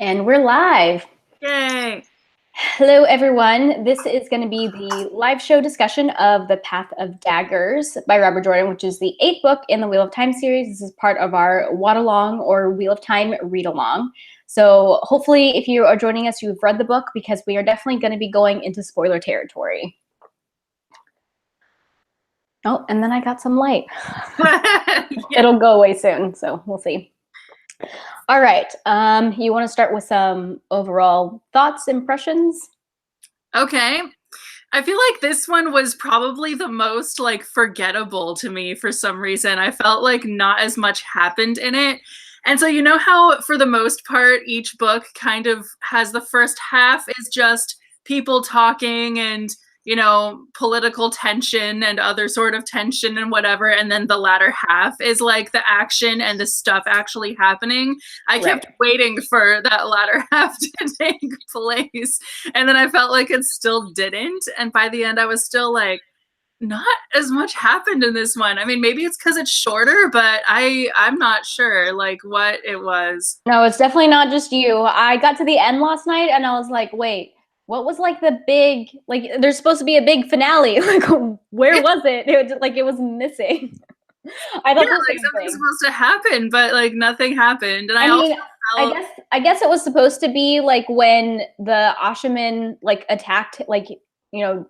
And we're live. Yay! Hello, everyone. This is going to be the live show discussion of The Path of Daggers by Robert Jordan, which is the 8th book in the Wheel of Time series. This is part of our Wad-along or Wheel of Time read-along. So hopefully, if you are joining us, you've read the book because we are definitely going to be going into spoiler territory. Oh, and then I got some light. Yeah. It'll go away soon, so we'll see. All right. You want to start with some overall thoughts, impressions? Okay. I feel like this one was probably the most forgettable to me for some reason. I felt like not as much happened in it. And so you know how for the most part each book kind of has the first half is just people talking and political tension and other sort of tension and whatever, and then the latter half is like the action and the stuff actually happening. I kept waiting for that latter half to take place, and then I felt like it still didn't, and by the end I was still like, not as much happened in this one. I mean, maybe it's because it's shorter, but I'm not sure like what it was. No, it's definitely not just you. I got to the end last night and I was like, wait, what was like the big, like there's supposed to be a big finale. Like, where was it? It was missing. I thought the Like same something's thing. supposed to happen, but like nothing happened. And I I also mean, felt I guess it was supposed to be like when the Ashaman like attacked, like, you know,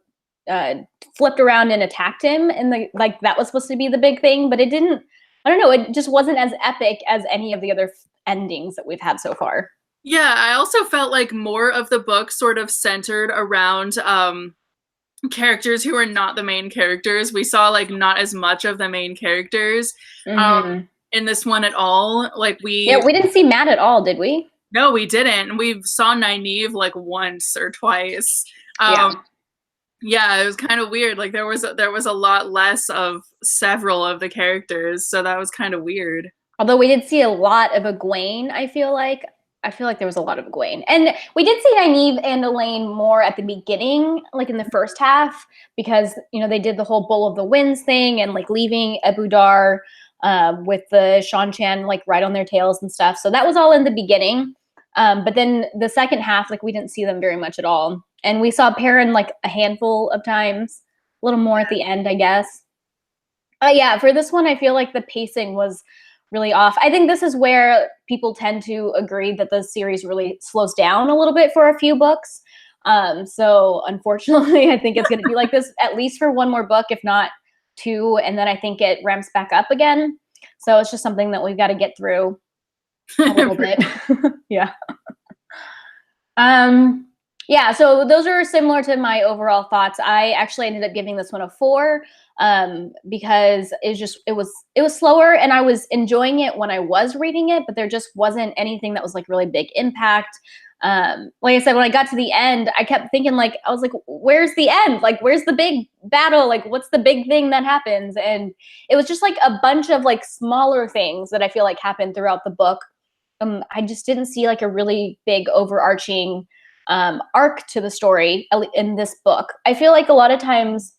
flipped around and attacked him, and like that was supposed to be the big thing, but it didn't. I don't know. It just wasn't as epic as any of the other endings that we've had so far. yeah, I also felt like more of the book sort of centered around characters who are not the main characters. We saw like not as much of the main characters Mm-hmm. in this one at all. Yeah, we didn't see Matt at all, did we? No, we didn't. We saw Nynaeve like once or twice. Yeah. Yeah, it was kind of weird. Like there was a lot less of several of the characters, so that was kind of weird. Although we did see a lot of Egwene, I feel like. I feel like there was a lot of Egwene. And we did see Nynaeve and Elaine more at the beginning, like in the first half, because, they did the whole Bull of the Winds thing and like leaving Ebu Dar with the Shan-Chan like right on their tails and stuff. So that was all in the beginning. But then the second half, like we didn't see them very much at all. And we saw Perrin like a handful of times, a little more at the end, I guess. Yeah, for this one, I feel like the pacing was really off. I think this is where people tend to agree that the series really slows down a little bit for a few books. So unfortunately, I think it's going to be like this at least for one more book, if not two, and then I think it ramps back up again. So it's just something that we've got to get through a little bit. Yeah. Yeah, so those are similar to my overall thoughts. I actually ended up giving this one a 4 because it was slower, and I was enjoying it when I was reading it, but there just wasn't anything that was like really big impact. Like I said, when I got to the end, I kept thinking like, I was like, where's the end? Like, where's the big battle? Like, what's the big thing that happens? And it was just like a bunch of like smaller things that I feel like happened throughout the book. I just didn't see like a really big overarching arc to the story in this book. I feel like a lot of times,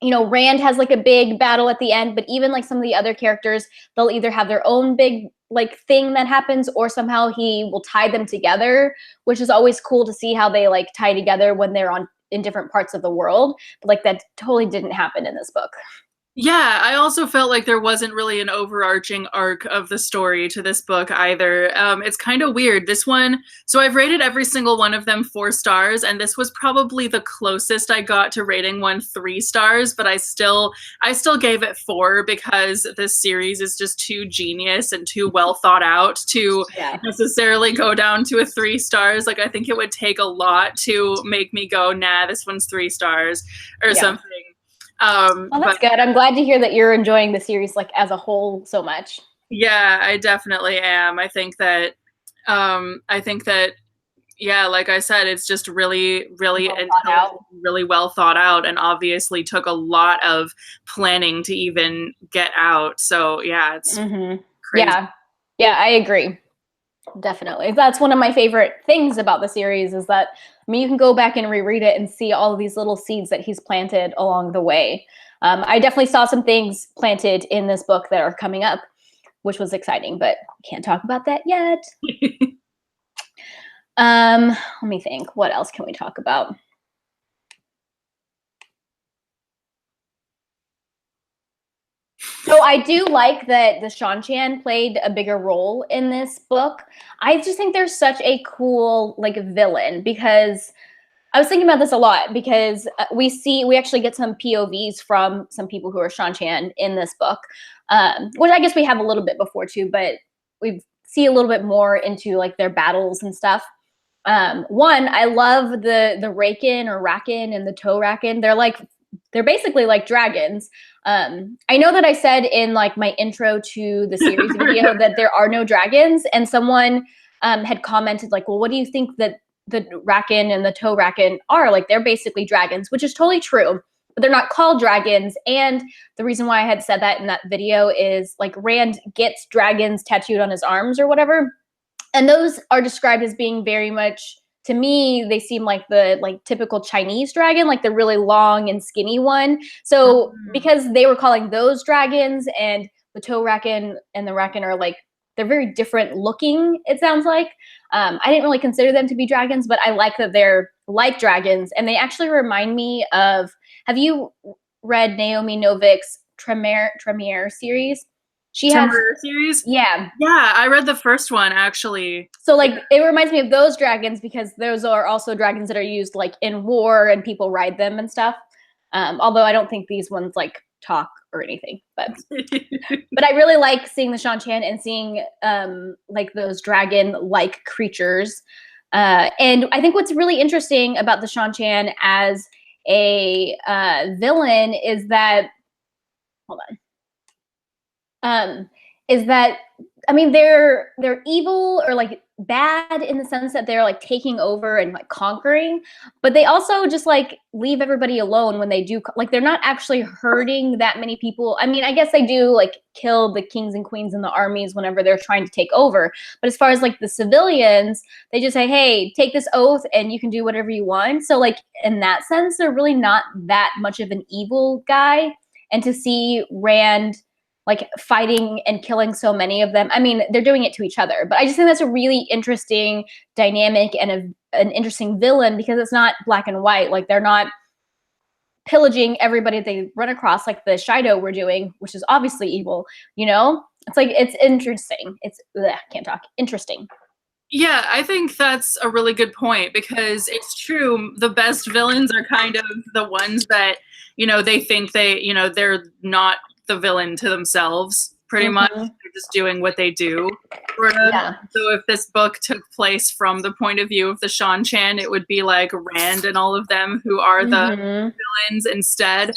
Rand has like a big battle at the end, but even like some of the other characters, they'll either have their own big like thing that happens, or somehow he will tie them together, which is always cool to see how they like tie together when they're in different parts of the world. But like that totally didn't happen in this book. Yeah, I also felt like there wasn't really an overarching arc of the story to this book either. It's kind of weird. This one, so I've rated every single one of them 4 stars, and this was probably the closest I got to rating one 3 stars, but I still gave it 4 because this series is just too genius and too well thought out to necessarily go down to a 3 stars. Like I think it would take a lot to make me go, nah, this one's 3 stars or something. Well, that's good. I'm glad to hear that you're enjoying the series like as a whole so much. Yeah, I definitely am. I think that yeah, like I said, it's just really really well thought out, and obviously took a lot of planning to even get out. So yeah, it's crazy. Yeah, I agree. Definitely. That's one of my favorite things about the series is that, I mean, you can go back and reread it and see all of these little seeds that he's planted along the way. I definitely saw some things planted in this book that are coming up, which was exciting, but can't talk about that yet. Let me think. What else can we talk about? So I do like that the Shanchan played a bigger role in this book. I just think they're such a cool like villain because I was thinking about this a lot because we actually get some POVs from some people who are Shanchan in this book, which I guess we have a little bit before too, but we see a little bit more into like their battles and stuff. One, I love the Raken or Raken and the Toe Raken. They're basically like dragons. I know that I said in like my intro to the series video that there are no dragons, and someone had commented like, well, what do you think that the Raken and the Toe Raken are? Like, they're basically dragons, which is totally true, but they're not called dragons. And the reason why I had said that in that video is like Rand gets dragons tattooed on his arms or whatever. And those are described as being very much, to me, they seem like the like typical Chinese dragon, like the really long and skinny one. So because they were calling those dragons, and the Toe Raken and the Raken are like, they're very different looking, it sounds like. I didn't really consider them to be dragons, but I like that they're like dragons. And they actually remind me of, have you read Naomi Novik's Tremere series? She has series. Yeah. I read the first one actually. So like it reminds me of those dragons because those are also dragons that are used like in war and people ride them and stuff. Although I don't think these ones like talk or anything, but I really like seeing the Shanchan and seeing like those dragon-like creatures. And I think what's really interesting about the Shanchan as a villain is that, hold on, is that, I mean, they're evil or like bad in the sense that they're like taking over and like conquering, but they also just like leave everybody alone when they do, like they're not actually hurting that many people. I mean, I guess they do like kill the kings and queens in the armies whenever they're trying to take over, but as far as like the civilians, they just say, hey, take this oath and you can do whatever you want. So like in that sense, they're really not that much of an evil guy. And to see Rand like fighting and killing so many of them. I mean, they're doing it to each other, but I just think that's a really interesting dynamic and an interesting villain because it's not black and white. Like they're not pillaging everybody they run across like the Shido were doing, which is obviously evil, you know? It's like, it's interesting. It's, can't talk, interesting. Yeah, I think that's a really good point because it's true. The best villains are kind of the ones that, you know, they think they, you know, they're not the villain to themselves, pretty much. They're just doing what they do, sort of. Yeah. So if this book took place from the point of view of the Shanchan, it would be like Rand and all of them who are the villains instead,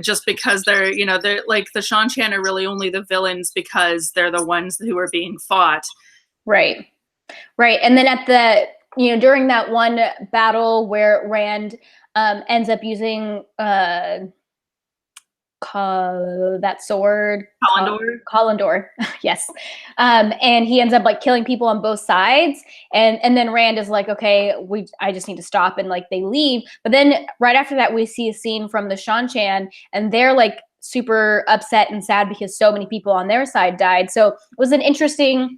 just because they're, you know, they're like the Shanchan are really only the villains because they're the ones who are being fought. Right. Right. And then at the, you know, during that one battle where Rand ends up using that sword, Collindor, yes, and he ends up like killing people on both sides, and then Rand is like, okay, I just need to stop, and like they leave. But then right after that, we see a scene from the Shanchan, and they're like super upset and sad because so many people on their side died. So it was an interesting,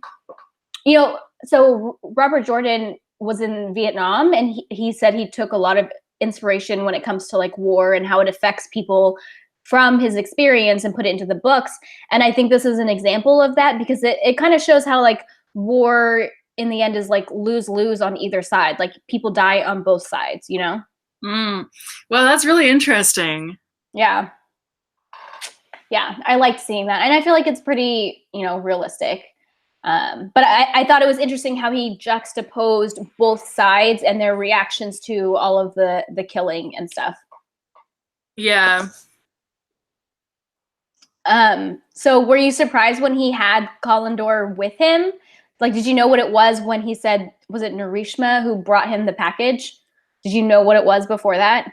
you know. So Robert Jordan was in Vietnam, and he said he took a lot of inspiration when it comes to like war and how it affects people from his experience and put it into the books. And I think this is an example of that because it kind of shows how like war in the end is like lose-lose on either side. Like people die on both sides, you know? Well, that's really interesting. Yeah. Yeah, I liked seeing that. And I feel like it's pretty, you know, realistic. But I thought it was interesting how he juxtaposed both sides and their reactions to all of the killing and stuff. Yeah. So were you surprised when he had Collindor with him? Like, did you know what it was when he said, was it Narishma who brought him the package? Did you know what it was before that?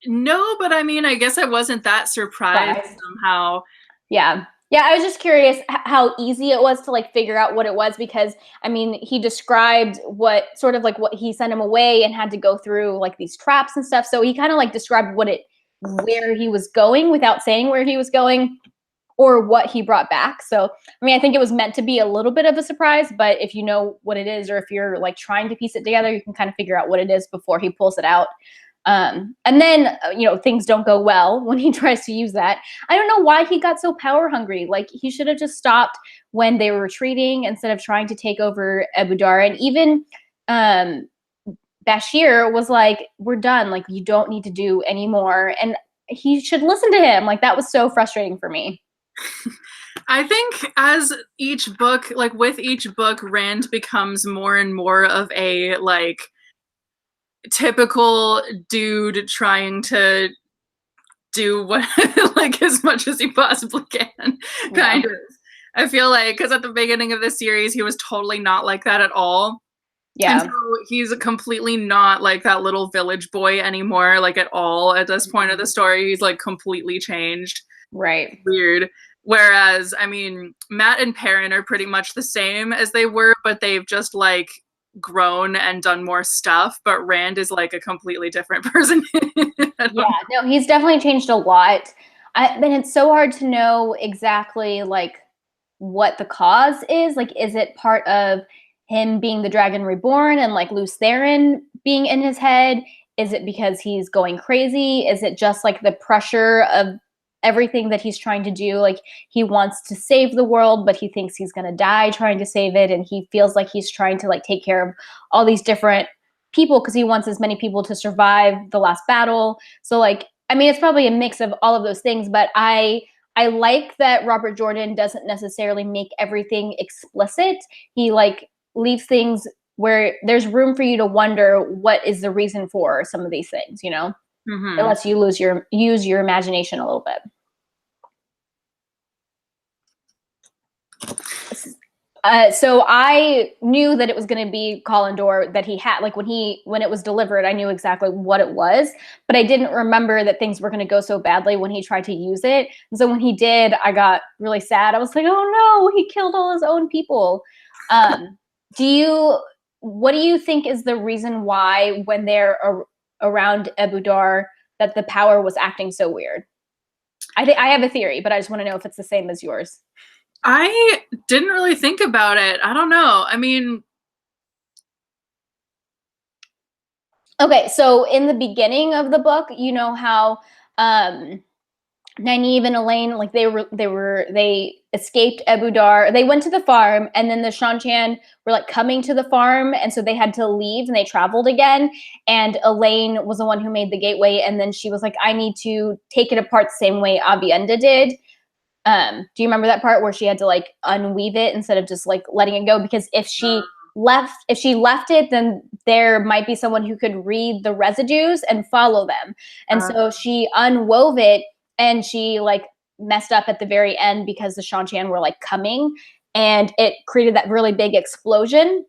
No, but I mean, I guess I wasn't that surprised somehow. Yeah. Yeah, I was just curious how easy it was to like figure out what it was because I mean, he described what sort of like what he sent him away and had to go through like these traps and stuff. So he kind of like described where he was going without saying where he was going. or what he brought back. So, I mean, I think it was meant to be a little bit of a surprise, but if you know what it is, or if you're like trying to piece it together, you can kind of figure out what it is before he pulls it out. And then, things don't go well when he tries to use that. I don't know why he got so power hungry. Like, he should have just stopped when they were retreating instead of trying to take over Abu Dar. And even Bashir was like, we're done. Like, you don't need to do any more. And he should listen to him. Like, that was so frustrating for me. I think as each book, like with each book, Rand becomes more and more of a like typical dude trying to do what like as much as he possibly can, kind of. I feel like because at the beginning of the series he was totally not like that at all. Yeah. And so he's completely not like that little village boy anymore, like at all. At this point of the story, he's like completely changed. Right. Weird. Whereas, I mean, Matt and Perrin are pretty much the same as they were, but they've just like grown and done more stuff. But Rand is like a completely different person. Yeah, no, he's definitely changed a lot. And it's so hard to know exactly like what the cause is. Like, is it part of him being the Dragon Reborn and like Luce Theron being in his head? Is it because he's going crazy? Is it just like the pressure of everything that he's trying to do? Like, he wants to save the world, but he thinks he's going to die trying to save it. And he feels like he's trying to like take care of all these different people because he wants as many people to survive the last battle. So like, I mean, it's probably a mix of all of those things, but I like that Robert Jordan doesn't necessarily make everything explicit. He like leaves things where there's room for you to wonder what is the reason for some of these things, Mm-hmm. It lets you use your imagination a little bit. So I knew that it was going to be Collindor that he had, like when it was delivered, I knew exactly what it was, but I didn't remember that things were going to go so badly when he tried to use it. And so when he did, I got really sad. I was like, oh no, he killed all his own people. What do you think is the reason why when they're around Abu Dar that the power was acting so weird? I think I have a theory, but I just want to know if it's the same as yours. I didn't really think about it. I don't know. I mean, okay, so in the beginning of the book, you know how Nynaeve and Elaine, like they escaped Abu Dar. They went to the farm, and then the Shan-Chan were like coming to the farm, and so they had to leave, and they traveled again. And Elaine was the one who made the gateway, and then she was like, "I need to take it apart the same way Aviendha did." Do you remember that part where she had to like unweave it instead of just like letting it go? Because if she left it, then there might be someone who could read the residues and follow them. And so she unwove it, and she like messed up at the very end because the Shan-Chan were like coming, and it created that really big explosion.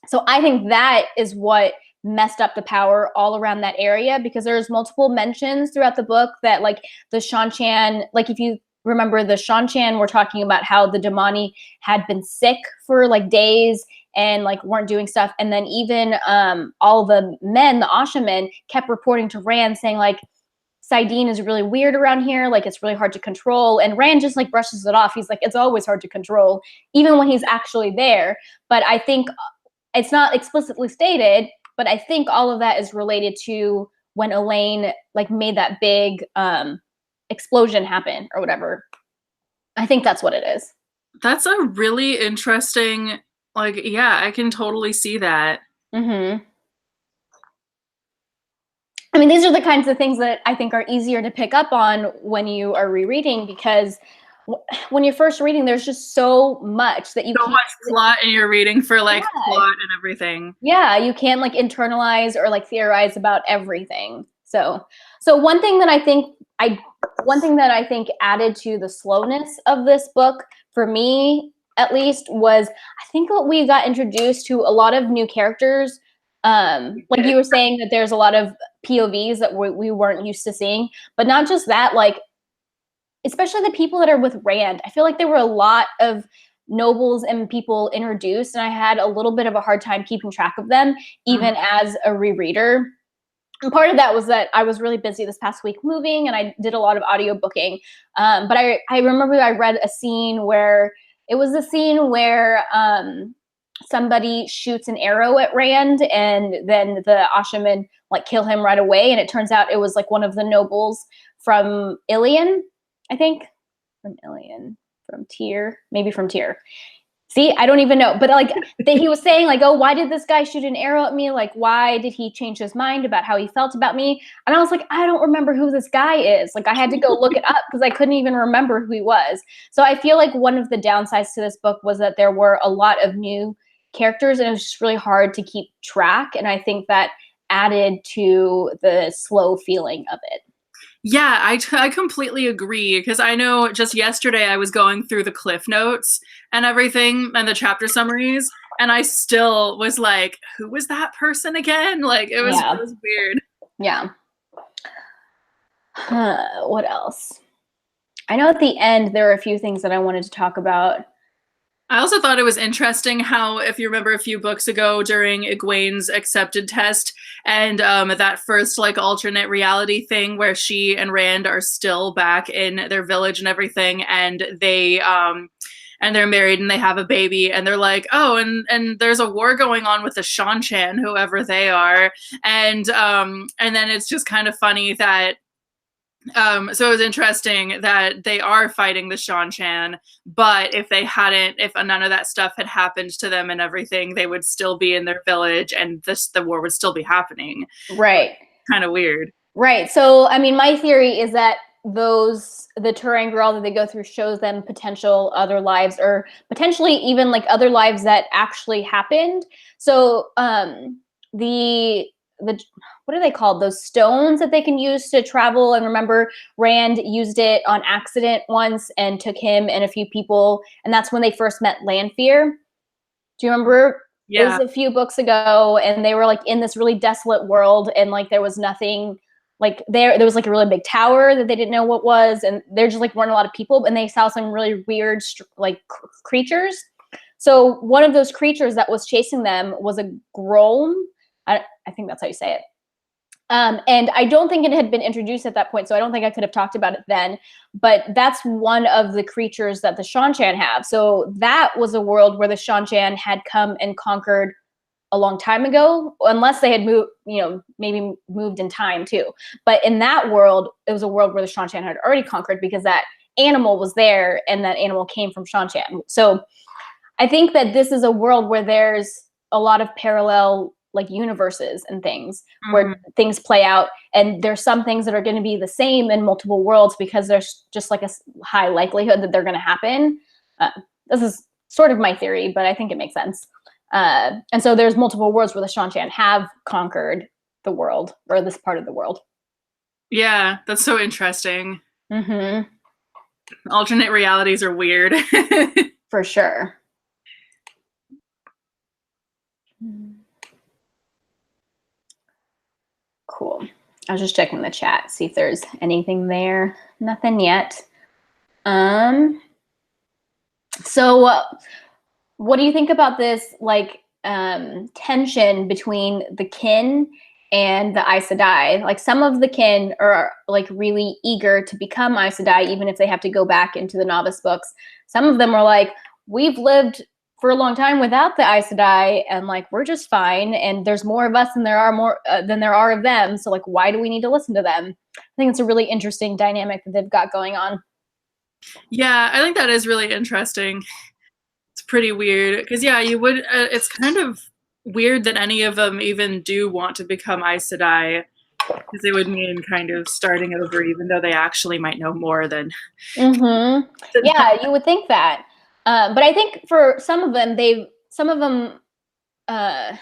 So I think that is what messed up the power all around that area, because there's multiple mentions throughout the book that like the Shan-Chan, like if you remember, the Shan-Chan were talking about how the Damani had been sick for like days and like weren't doing stuff. And then even all the men, the Asha men, kept reporting to Rand saying like, Saidin is really weird around here. Like, it's really hard to control. And Rand just like brushes it off. He's like, it's always hard to control, even when he's actually there. But I think it's not explicitly stated, but I think all of that is related to when Elaine like made that big explosion happen or whatever. I think that's what it is. That's a really interesting, like, yeah, I can totally see that. Mm-hmm. I mean, these are the kinds of things that I think are easier to pick up on when you are rereading, because when you're first reading, there's just so much that you so can't much plot and you're reading for like plot and everything. Yeah, you can't like internalize or like theorize about everything. So one thing that I think added to the slowness of this book, for me at least, was I think that we got introduced to a lot of new characters. Like you were saying, that there's a lot of POVs that we weren't used to seeing, but not just that, like especially the people that are with Rand. I feel like there were a lot of nobles and people introduced, and I had a little bit of a hard time keeping track of them, even as a rereader. And part of that was that I was really busy this past week moving, and I did a lot of audio booking. But I remember I read a scene where somebody shoots an arrow at Rand, and then the Ashaman like kill him right away. And it turns out it was like one of the nobles from Ilion, I think. From Ilion, from Tyr, maybe from Tyr. See, I don't even know. But like he was saying like, oh, why did this guy shoot an arrow at me? Like, why did he change his mind about how he felt about me? And I was like, I don't remember who this guy is. Like I had to go look it up because I couldn't even remember who he was. So I feel like one of the downsides to this book was that there were a lot of new characters and it was just really hard to keep track. And I think that added to the slow feeling of it. Yeah, I completely agree, because I know just yesterday I was going through the cliff notes and everything and the chapter summaries, and I still was like, who was that person again? Like it was weird. Yeah. What else? I know at the end there are a few things that I wanted to talk about. I also thought it was interesting how, if you remember a few books ago during Egwene's accepted test and that first like alternate reality thing where she and Rand are still back in their village and everything, and they're married and they have a baby, and they're like, oh, and there's a war going on with the Shanchan, whoever they are, and then it's just kind of funny that so it was interesting that they are fighting the Shanchan, but if none of that stuff had happened to them and everything, they would still be in their village and the war would still be happening. Right. Kind of weird. Right. So, I mean, my theory is that the Turing girl that they go through shows them potential other lives, or potentially even like other lives that actually happened. So, the what are they called? Those stones that they can use to travel. And remember, Rand used it on accident once and took him and a few people. And that's when they first met Lanfear. Do you remember? Yeah. It was a few books ago, and they were like in this really desolate world, and like there was nothing. Like there was like a really big tower that they didn't know what was, and there just like weren't a lot of people, and they saw some really weird like creatures. So one of those creatures that was chasing them was a Grolm. I think that's how you say it. And I don't think it had been introduced at that point, so I don't think I could have talked about it then. But that's one of the creatures that the Shanchan have. So that was a world where the Shanchan had come and conquered a long time ago, unless they had moved, maybe moved in time too. But in that world, it was a world where the Shanchan had already conquered because that animal was there, and that animal came from Shanchan. So I think that this is a world where there's a lot of parallel like universes and things where things play out, and there's some things that are going to be the same in multiple worlds because there's just like a high likelihood that they're going to happen. This is sort of my theory, but I think it makes sense. And so there's multiple worlds where the Shanchan have conquered the world, or this part of the world. Yeah, that's so interesting. Alternate realities are weird. For sure. Cool. I was just checking the chat, see if there's anything there. Nothing yet. So what do you think about this like tension between the kin and the Aes Sedai? Like some of the kin are like really eager to become Aes Sedai, even if they have to go back into the novice books. Some of them are like, we've lived for a long time without the Aes Sedai, and like we're just fine, and there's more of us than there are of them, so like why do we need to listen to them? I think it's a really interesting dynamic that they've got going on. Yeah, I think that is really interesting. It's pretty weird because you would it's kind of weird that any of them even do want to become Aes Sedai, because it would mean kind of starting over, even though they actually might know more than Yeah, you would think that. But I think for some of them, I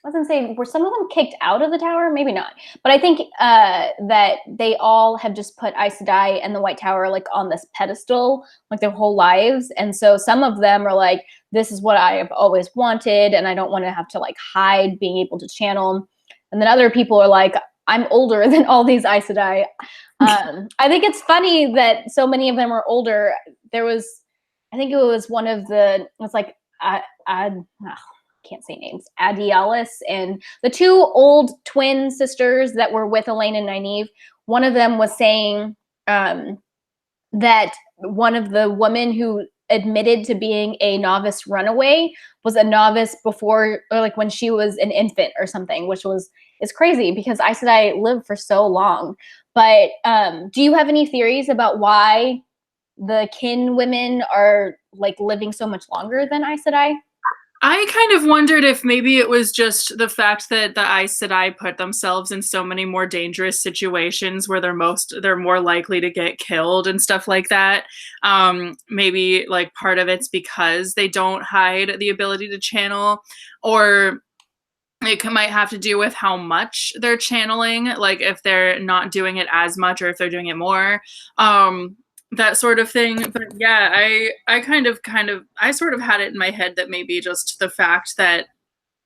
wasn't saying, were some of them kicked out of the tower? Maybe not. But I think that they all have just put Aes Sedai and the White Tower like on this pedestal like their whole lives. And so some of them are like, this is what I have always wanted, and I don't want to have to like hide being able to channel. And then other people are like, I'm older than all these Aes Sedai. I think it's funny that so many of them are older. I think it was one of the, it's like, can't say names, Adialis, and the two old twin sisters that were with Elaine and Nynaeve. One of them was saying that one of the women who admitted to being a novice runaway was a novice before, or like when she was an infant or something, which is crazy because Aes Sedai lived for so long. But do you have any theories about why the kin women are like living so much longer than Aes Sedai? I kind of wondered if maybe it was just the fact that the Aes Sedai put themselves in so many more dangerous situations where they're more likely to get killed and stuff like that. Maybe like part of it's because they don't hide the ability to channel, or it might have to do with how much they're channeling, like if they're not doing it as much or if they're doing it more. That sort of thing. But yeah, I sort of had it in my head that maybe just the fact that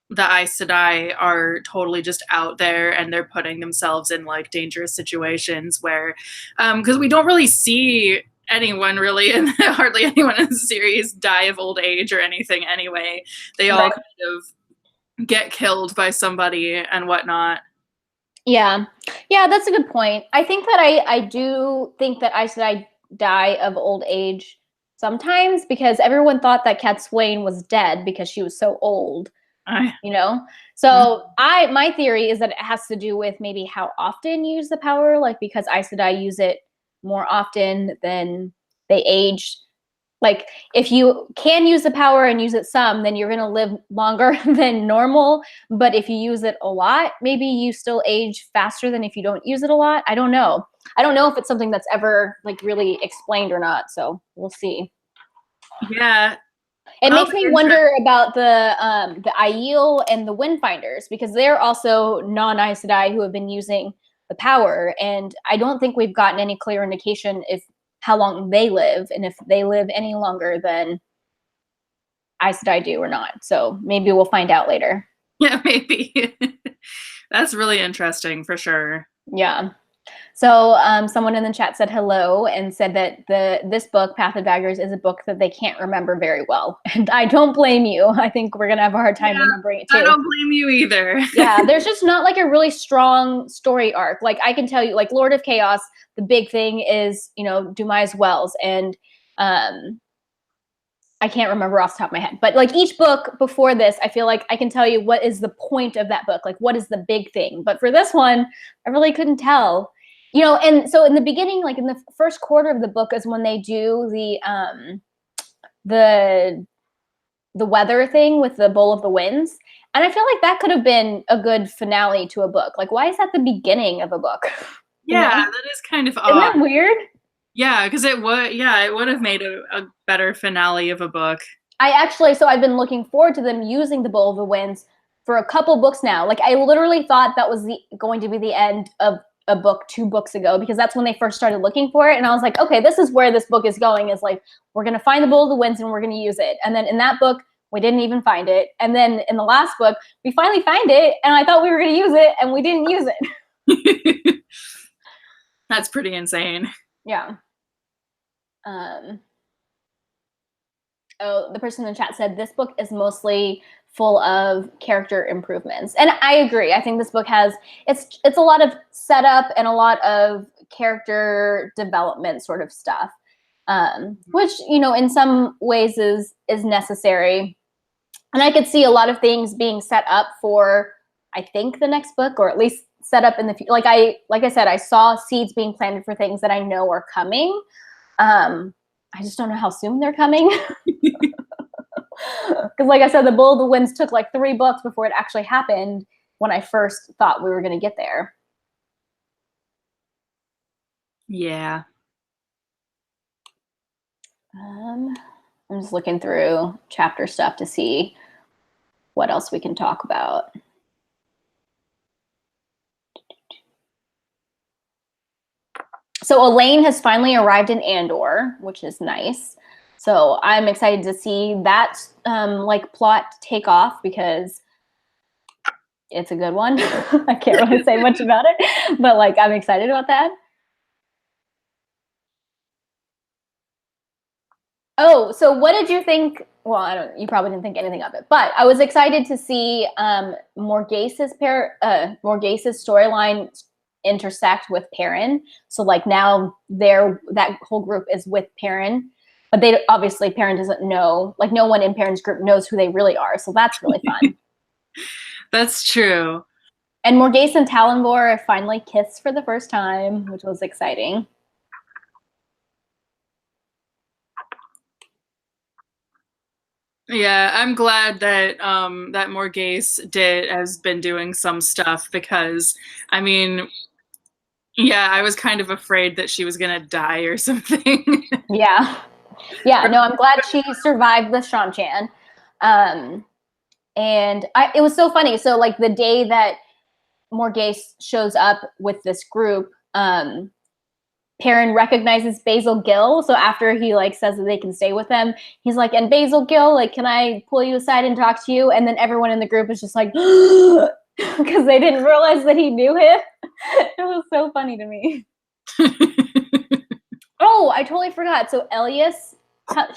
the Aes Sedai are totally just out there and they're putting themselves in like dangerous situations where, because we don't really see anyone really, and hardly anyone in the series die of old age or anything anyway. They all kind of get killed by somebody and whatnot. Yeah, that's a good point. I think that I do think that Aes Sedai die of old age sometimes because everyone thought that Cat Swain was dead because she was so old, you know? So my theory is that it has to do with maybe how often you use the power, like because Aes Sedai use it more often than they age. Like if you can use the power and use it some, then you're going to live longer than normal. But if you use it a lot, maybe you still age faster than if you don't use it a lot. I don't know. I don't know if it's something that's ever like really explained or not. So we'll see. Yeah. It makes me wonder about the Aiel and the Windfinders because they're also non-Aes Sedai who have been using the power, and I don't think we've gotten any clear indication if how long they live and if they live any longer than Aes Sedai do or not. So maybe we'll find out later. Yeah, maybe. That's really interesting for sure. Yeah. So someone in the chat said hello and said that this book, Path of Daggers, is a book that they can't remember very well. And I don't blame you. I think we're going to have a hard time remembering it too. I don't blame you either. Yeah, there's just not like a really strong story arc. Like I can tell you, like Lord of Chaos, the big thing is, you know, Dumai's Wells. And I can't remember off the top of my head. But like each book before this, I feel like I can tell you what is the point of that book. Like what is the big thing? But for this one, I really couldn't tell. You know, and so in the beginning, like in the first quarter of the book is when they do the weather thing with the Bowl of the Winds. And I feel like that could have been a good finale to a book. Like, why is that the beginning of a book? Yeah, that is kind of odd. Isn't that weird? Yeah, because it would have made a better finale of a book. So I've been looking forward to them using the Bowl of the Winds for a couple books now. Like, I literally thought that was going to be the end of a book 2 books ago because that's when they first started looking for it. And I was like, okay, this is where this book is going, is like, we're going to find the Bowl of the Winds and we're going to use it. And then in that book, we didn't even find it. And then in the last book, we finally find it and I thought we were going to use it and we didn't use it. That's pretty insane. Yeah. Oh, the person in the chat said this book is mostly full of character improvements, and I agree. I think this book has it's a lot of setup and a lot of character development sort of stuff, which, you know, in some ways is necessary. And I could see a lot of things being set up for, I think, the next book, or at least set up in the future. Like I said, I saw seeds being planted for things that I know are coming. I just don't know how soon they're coming. Because like I said, the Bowl of the Winds took like 3 books before it actually happened when I first thought we were going to get there. Yeah. I'm just looking through chapter stuff to see what else we can talk about. So Elaine has finally arrived in Andor, which is nice. So I'm excited to see that like plot take off because it's a good one. I can't really say much about it, but like I'm excited about that. Oh, so what did you think? Well, I don't. You probably didn't think anything of it, but I was excited to see Morgase's Morgase's storyline intersect with Perrin. So like now that whole group is with Perrin, but they obviously Perrin doesn't know. Like no one in Perrin's group knows who they really are. So that's really fun. That's true. And Morgase and Talonvor finally kissed for the first time, which was exciting. Yeah, I'm glad that that Morgase has been doing some stuff because I mean, yeah, I was kind of afraid that she was gonna die or something. Yeah. Yeah, no, I'm glad she survived the Shanchan. And it was so funny. So like the day that Morgase shows up with this group, Perrin recognizes Basil Gill. So after he like says that they can stay with them, he's like, and Basil Gill, like, can I pull you aside and talk to you? And then everyone in the group is just like, because they didn't realize that he knew him. It was so funny to me. Oh, I totally forgot. So Elias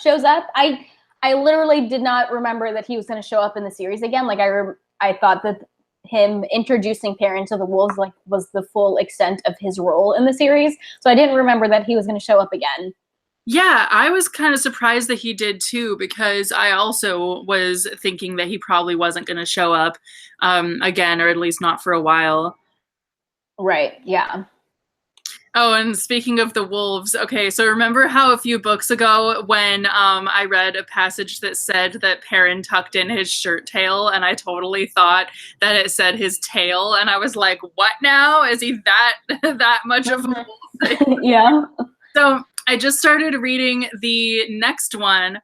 shows up. I literally did not remember that he was going to show up in the series again. Like I thought that him introducing Perrin to the wolves like was the full extent of his role in the series. So I didn't remember that he was going to show up again. Yeah, I was kind of surprised that he did too, because I also was thinking that he probably wasn't going to show up again, or at least not for a while. Right. Yeah. Oh, and speaking of the wolves, okay, so remember how a few books ago when I read a passage that said that Perrin tucked in his shirt tail, and I totally thought that it said his tail, and I was like, what now? Is he that much of a wolf? Yeah. So I just started reading the next one,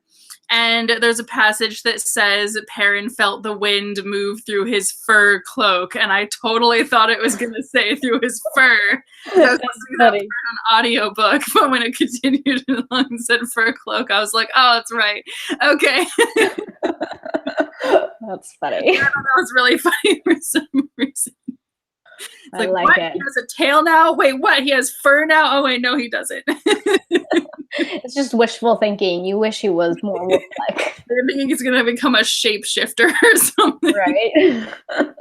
and there's a passage that says Perrin felt the wind move through his fur cloak, and I totally thought it was going to say through his fur. So I was listening to an audiobook, but when it continued along and said fur cloak, I was like, oh, that's right. Okay. That's funny. That was really funny for some reason. It's like, like what? it. He has a tail now? Wait, what? He has fur now? Oh, wait, no, he doesn't. It's just wishful thinking. You wish he was more wolf-like. They're thinking he's going to become a shapeshifter or something. Right? I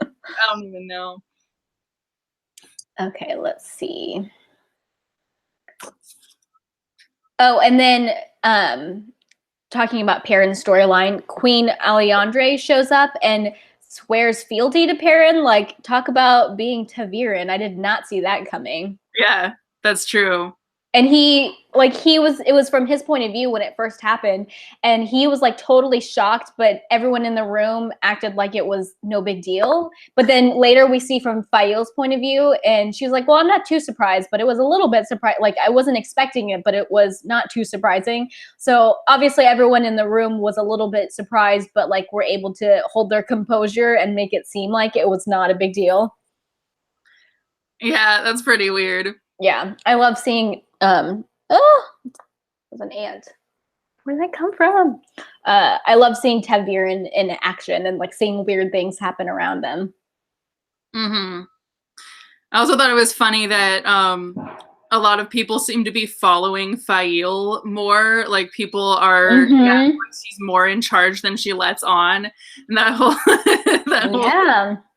don't even know. Okay, let's see. Oh, and then talking about Perrin's storyline, Queen Alliandre shows up and swears fealty to Perrin. Like, talk about being Taviran. I did not see that coming. Yeah, that's true. And it was from his point of view when it first happened, and he was like totally shocked, but everyone in the room acted like it was no big deal. But then later we see from Fael's point of view, and she was like, well, I'm not too surprised, but it was a little bit surprised. Like I wasn't expecting it, but it was not too surprising. So obviously everyone in the room was a little bit surprised, but like were able to hold their composure and make it seem like it was not a big deal. Yeah, that's pretty weird. Yeah, I love seeing it was an ant. Where did that come from? I love seeing Taviran in action and like seeing weird things happen around them. Mm-hmm. I also thought it was funny that a lot of people seem to be following Fael more. Like people are, yeah, she's more in charge than she lets on. And that whole,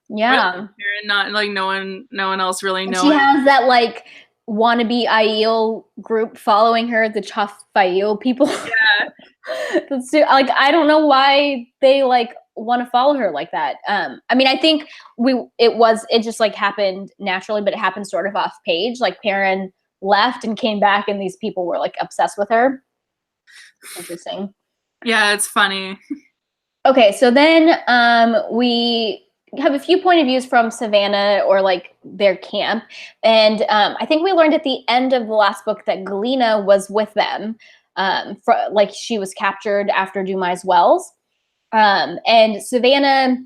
yeah. Not like no one else really knows. She has that like wannabe Aiel group following her, the Chuff Fael people. Yeah. That's like I don't know why they like want to follow her like that. I mean, I think it just like happened naturally, but it happened sort of off page. Like Perrin left and came back, and these people were like obsessed with her. Interesting. Yeah, it's funny. Okay, so then we have a few point of views from Savannah or like their camp, and I think we learned at the end of the last book that Galena was with them. Like she was captured after Dumai's Wells. And Savannah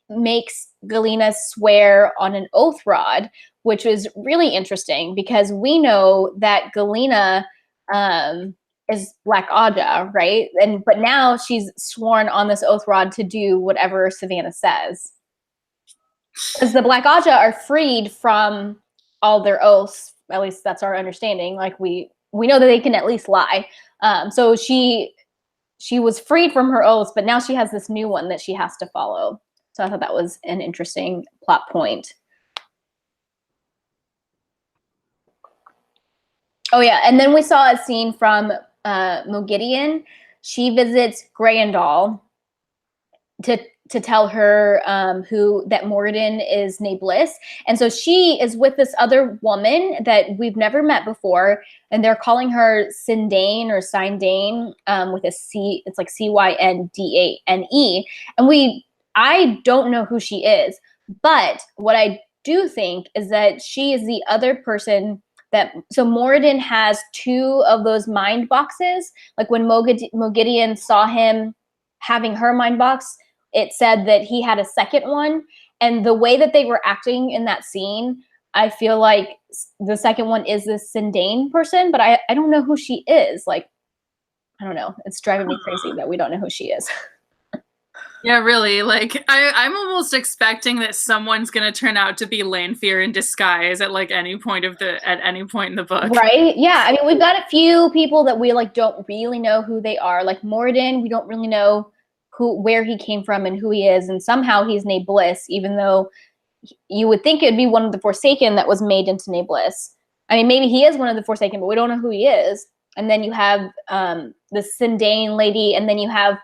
makes Galena swear on an oath rod, which was really interesting because we know that Galena is Black Aja, right? But now she's sworn on this oath rod to do whatever Savannah says. Because the Black Aja are freed from all their oaths, at least that's our understanding. Like we know that they can at least lie. So she she was freed from her oaths, but now she has this new one that she has to follow. So I thought that was an interesting plot point. Oh yeah, and then we saw a scene from Mogideon. She visits Grayandal to tell her who that Moradin is Nabliss. And so she is with this other woman that we've never met before, and they're calling her Syndane or Syndane with a C. It's like Cyndane. And I don't know who she is, but what I do think is that she is the other person so Moradin has 2 of those mind boxes. Like when Mogideon saw him having her mind box, it said that he had a second one. And the way that they were acting in that scene, I feel like the second one is this Syndane person, but I don't know who she is. Like, I don't know. It's driving me crazy that we don't know who she is. Yeah, really. Like, I'm almost expecting that someone's gonna turn out to be Lanfear in disguise at like any point in the book. Right? Yeah. I mean, we've got a few people that we like don't really know who they are. Like Moradin, we don't really know where he came from and who he is, and somehow he's Nabliss, even though you would think it would be one of the Forsaken that was made into Nabliss. I mean, maybe he is one of the Forsaken, but we don't know who he is. And then you have the Syndane lady, and then you have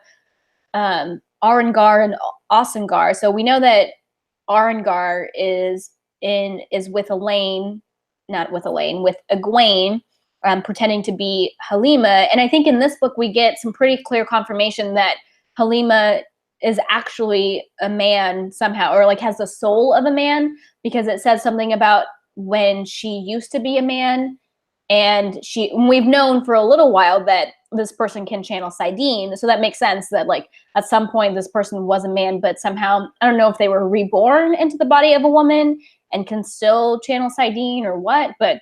Arengar and Osengar. So we know that Arengar is with Elaine, not with Elaine, with Egwene, pretending to be Halima. And I think in this book we get some pretty clear confirmation that Halima is actually a man somehow, or like has the soul of a man, because it says something about when she used to be a man. And we've known for a little while that this person can channel Sidene. So that makes sense that like at some point this person was a man, but somehow, I don't know if they were reborn into the body of a woman and can still channel Sidene or what, but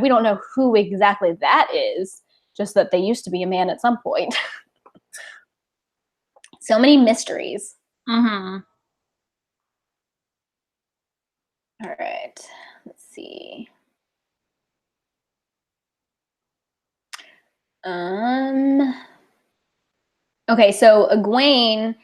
we don't know who exactly that is, just that they used to be a man at some point. So many mysteries. Mm-hmm. All right, let's see. Okay, so Egwene,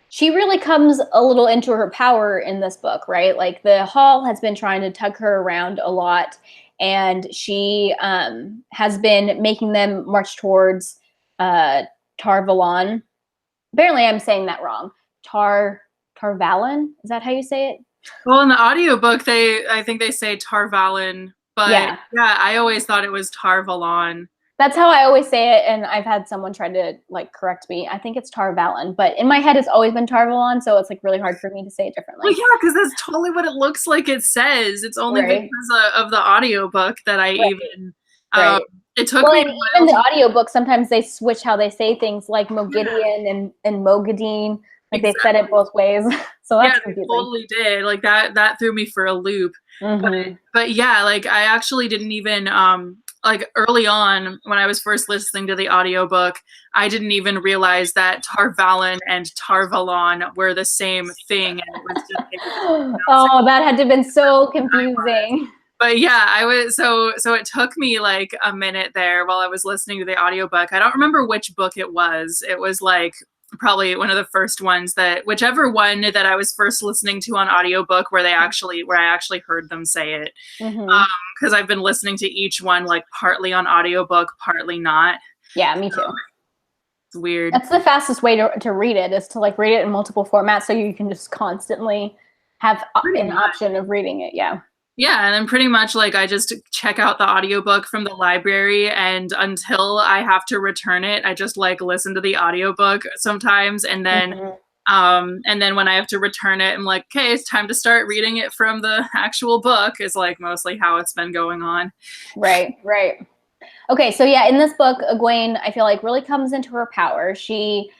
she really comes a little into her power in this book, right? Like the Hall has been trying to tug her around a lot, and she has been making them march towards Tar Valon. Apparently I'm saying that wrong. Tar Valon? Is that how you say it? Well, in the audiobook, I think they say Tar Valon, but yeah, I always thought it was Tar Valon. That's how I always say it, and I've had someone try to like correct me. I think it's Tar Valon, but in my head it's always been Tar Valon, so it's like really hard for me to say it differently. Well, yeah, because that's totally what it looks like it says. It's only because of the audiobook that I even it took me. And even the audiobook, sometimes they switch how they say things, like Mogideon and Mogadine. Like they said it both ways. So that's confusing. They totally did. Like that threw me for a loop. Mm-hmm. But yeah, like I actually didn't even like early on when I was first listening to the audiobook, I didn't even realize that Tar Valon and Tar Valon were the same thing. And it was just, oh, that had to have been so confusing. But yeah, I was so it took me like a minute there while I was listening to the audiobook. I don't remember which book it was. It was like probably one of the first ones whichever one that I was first listening to on audiobook where I actually heard them say it. Because I've been listening to each one like partly on audiobook, partly not. Yeah, me too. It's weird. That's the fastest way to read it, is to like read it in multiple formats, so you can just constantly have an option of reading it. Yeah. Yeah, and then pretty much like I just check out the audiobook from the library, and until I have to return it, I just like listen to the audiobook sometimes, and then when I have to return it, I'm like, okay, it's time to start reading it from the actual book, is like mostly how it's been going on. Right. Okay, so yeah, in this book, Egwene, I feel like really comes into her power. She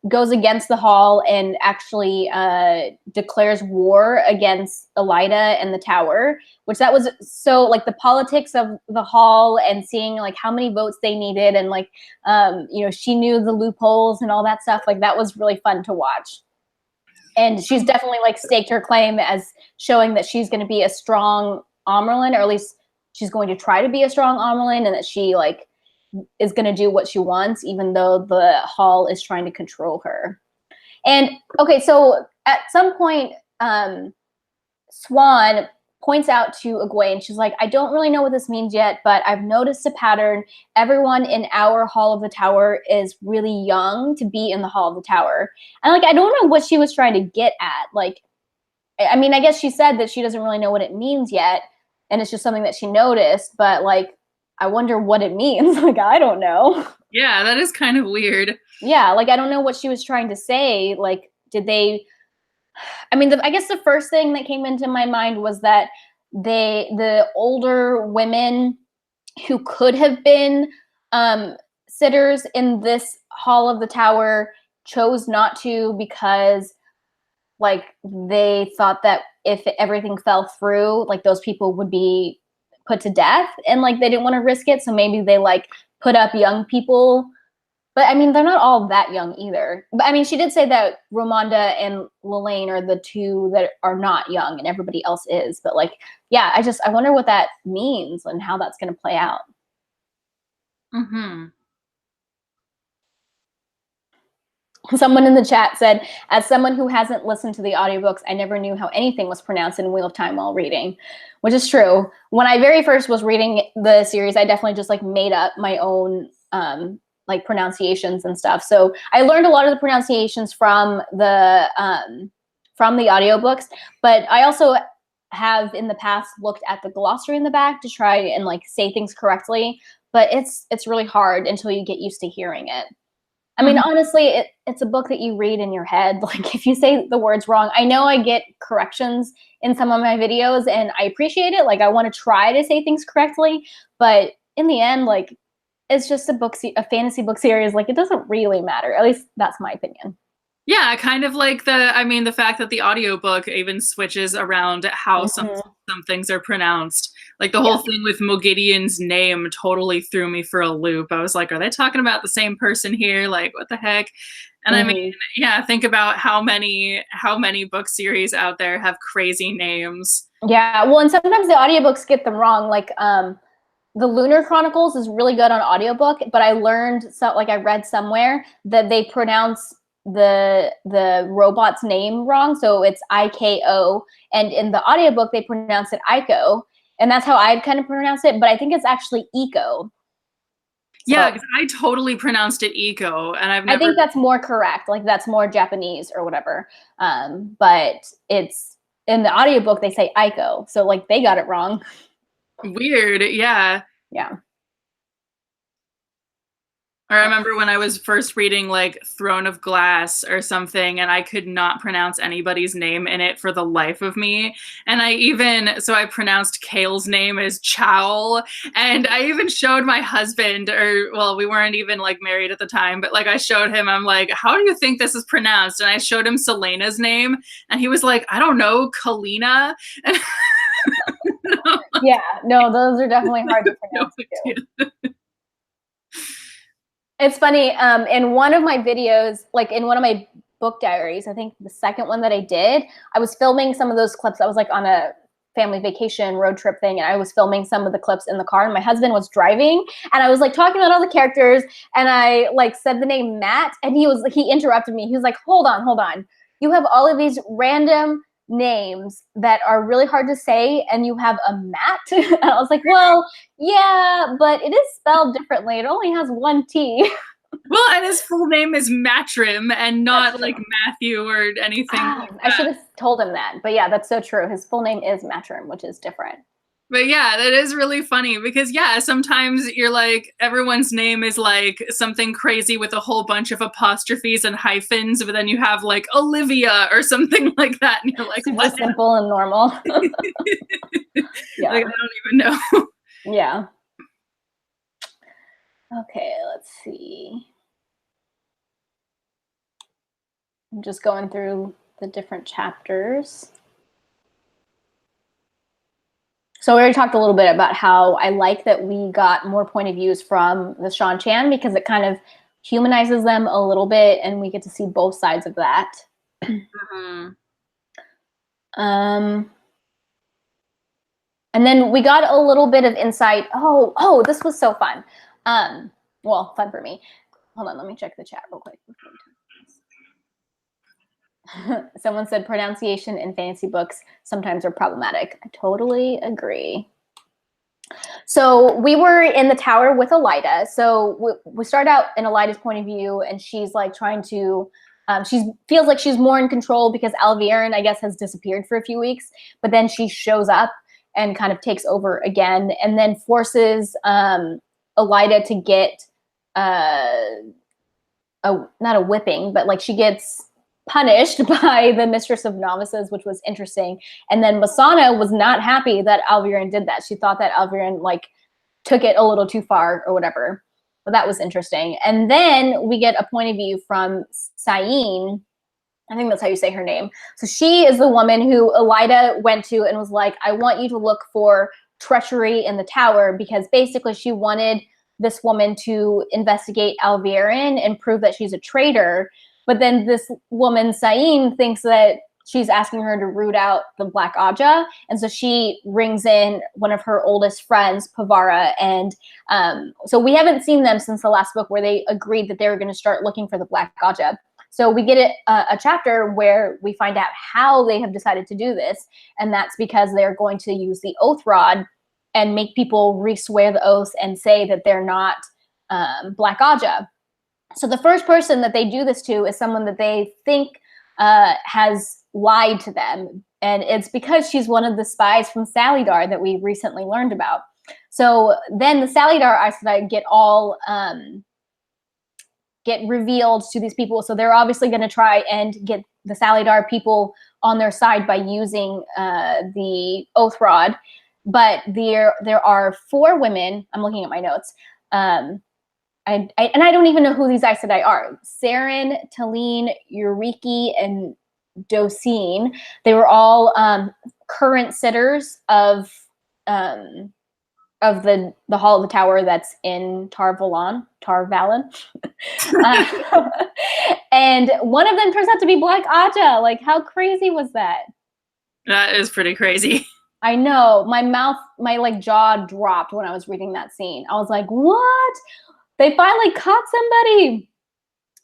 goes against the Hall and actually declares war against Elida and the Tower, which that was so like the politics of the Hall and seeing like how many votes they needed, and like she knew the loopholes and all that stuff. Like that was really fun to watch. And she's definitely like staked her claim as showing that she's going to be a strong Amyrlin, or at least she's going to try to be a strong Amyrlin, and that she like is going to do what she wants, even though the hall is trying to control her. And okay, so at some point, Swan points out to Egwene, she's like, I don't really know what this means yet, but I've noticed a pattern. Everyone in our Hall of the Tower is really young to be in the Hall of the Tower. And like, I don't know what she was trying to get at. Like, I mean, I guess she said that she doesn't really know what it means yet, and it's just something that she noticed, but like, I wonder what it means. Like, I don't know. Yeah, that is kind of weird. Yeah, like, I don't know what she was trying to say. Like, did they, I mean, I guess the first thing that came into my mind was that the older women who could have been sitters in this Hall of the Tower chose not to because like they thought that if everything fell through, like those people would be put to death, and like they didn't want to risk it, so maybe they like put up young people. But I mean, they're not all that young either. But I mean, she did say that Ramonda and Lelaine are the two that are not young and everybody else is. But like, yeah, I wonder what that means and how that's going to play out. Mm-hmm. Someone in the chat said, as someone who hasn't listened to the audiobooks, I never knew how anything was pronounced in Wheel of Time while reading, which is true. When I very first was reading the series, I definitely just like made up my own like pronunciations and stuff. So I learned a lot of the pronunciations from the audiobooks, but I also have in the past looked at the glossary in the back to try and like say things correctly, but it's really hard until you get used to hearing it. I mean, honestly, it's a book that you read in your head. Like if you say the words wrong, I know I get corrections in some of my videos and I appreciate it. Like I want to try to say things correctly, but in the end, like it's just a fantasy book series. Like it doesn't really matter. At least that's my opinion. Yeah, kind of like the fact that the audiobook even switches around how some things are pronounced. Like the whole thing with Mogideon's name totally threw me for a loop. I was like, are they talking about the same person here? Like, what the heck? And I mean, yeah, think about how many book series out there have crazy names. Yeah, well, and sometimes the audiobooks get them wrong. Like the Lunar Chronicles is really good on audiobook, but I learned I read somewhere that they pronounce the robot's name wrong, so it's Iko, and in the audiobook they pronounce it Iko, and that's how I'd kind of pronounce it, but I think it's actually Eco. Yeah, because I totally pronounced it Eco, and I think that's more correct, like that's more Japanese or whatever, but it's in the audiobook they say Iko, so like they got it wrong. Weird. Yeah. I remember when I was first reading like Throne of Glass or something, and I could not pronounce anybody's name in it for the life of me. And I pronounced Kale's name as Chow. And I even showed my husband, we weren't even like married at the time, but like I showed him, I'm like, how do you think this is pronounced? And I showed him Selena's name, and he was like, I don't know, Kalina. Yeah, no, those are definitely hard to pronounce too. It's funny, in one of my videos, like in one of my book diaries, I think the second one that I did, I was filming some of those clips. I was like on a family vacation road trip thing, and I was filming some of the clips in the car, and my husband was driving, and I was like talking about all the characters, and I like said the name Matt, and he interrupted me. He was like, hold on. You have all of these random names that are really hard to say, and you have a Matt? And I was like, well, yeah, but it is spelled differently. It only has one T. Well, and his full name is Matrim and not like Matthew or anything like that. I should have told him that. But yeah, that's so true. His full name is Matrim, which is different. But yeah, that is really funny because yeah, sometimes you're like, everyone's name is like something crazy with a whole bunch of apostrophes and hyphens, but then you have like Olivia or something like that, and you're like, super simple and normal. Yeah. Like, I don't even know. Yeah. Okay, let's see. I'm just going through the different chapters. So we already talked a little bit about how I like that we got more point of views from the Shan-Chan because it kind of humanizes them a little bit and we get to see both sides of that. And then we got a little bit of insight. Oh, this was so fun. Well, fun for me. Hold on, let me check the chat real quick. Someone said pronunciation in fantasy books sometimes are problematic. I totally agree. So we were in the tower with Elida. So we start out in Elida's point of view, and she's like trying to, she feels like she's more in control because Alviren, I guess, has disappeared for a few weeks. But then she shows up and kind of takes over again, and then forces Elida to get not a whipping, but like she gets punished by the mistress of novices, which was interesting. And then Masana was not happy that Alviren did that. She thought that Alviren like took it a little too far or whatever. But that was interesting. And then we get a point of view from Sain. I think that's how you say her name. So she is the woman who Elida went to and was like, I want you to look for treachery in the tower, because basically she wanted this woman to investigate Alviren and prove that she's a traitor. But then this woman, Sain, thinks that she's asking her to root out the Black Aja. And so she rings in one of her oldest friends, Pavara. And so we haven't seen them since the last book where they agreed that they were going to start looking for the Black Aja. So we get a chapter where we find out how they have decided to do this. And that's because they're going to use the oath rod and make people re-swear the oaths and say that they're not Black Aja. So the first person that they do this to is someone that they think has lied to them. And it's because she's one of the spies from Salidar that we recently learned about. So then the Salidar Aes Sedai get revealed to these people. So they're obviously going to try and get the Salidar people on their side by using the oath rod. But there are 4 women. I'm looking at my notes. And I don't even know who these Aes Sedai are. Saren, Talene, Eureki, and Dosine. They were all current sitters of the Hall of the Tower that's in Tar-Valon. And one of them turns out to be Black Aja. Like, how crazy was that? That is pretty crazy. I know. My like jaw dropped when I was reading that scene. I was like, what? They finally caught somebody.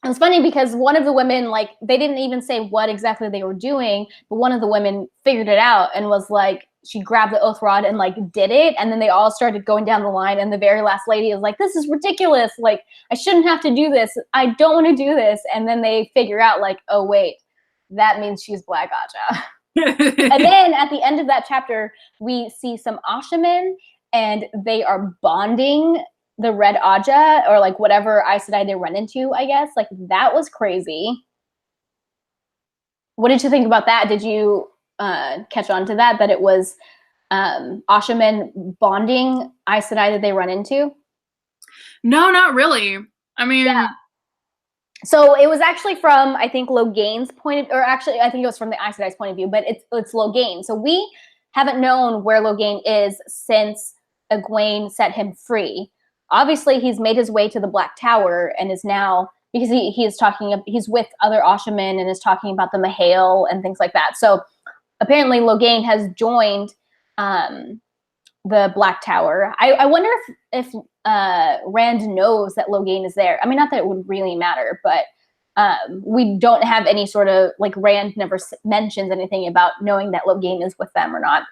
It was funny because one of the women, like, they didn't even say what exactly they were doing, but one of the women figured it out and was like, she grabbed the oath rod and like did it. And then they all started going down the line. And the very last lady is like, this is ridiculous. Like, I shouldn't have to do this. I don't want to do this. And then they figure out like, oh, wait, that means she's Black Aja. And then at the end of that chapter, we see some Ashamen, and they are bonding the Red Aja, or like whatever Aes Sedai they run into, I guess. Like, that was crazy. What did you think about that? Did you catch on to that it was Ashamen bonding Aes Sedai that they run into? No, not really. I mean... Yeah. So it was actually from, I think, Loghain's point of, or actually, I think it was from the Aes Sedai's point of view, but it's Loghain. So we haven't known where Loghain is since Egwene set him free. Obviously, he's made his way to the Black Tower and is now, because he's with other Ashamen and is talking about the Mahale and things like that. So apparently Loghain has joined the Black Tower. I wonder if Rand knows that Loghain is there. I mean, not that it would really matter, but we don't have any sort of, like, Rand never mentions anything about knowing that Loghain is with them or not.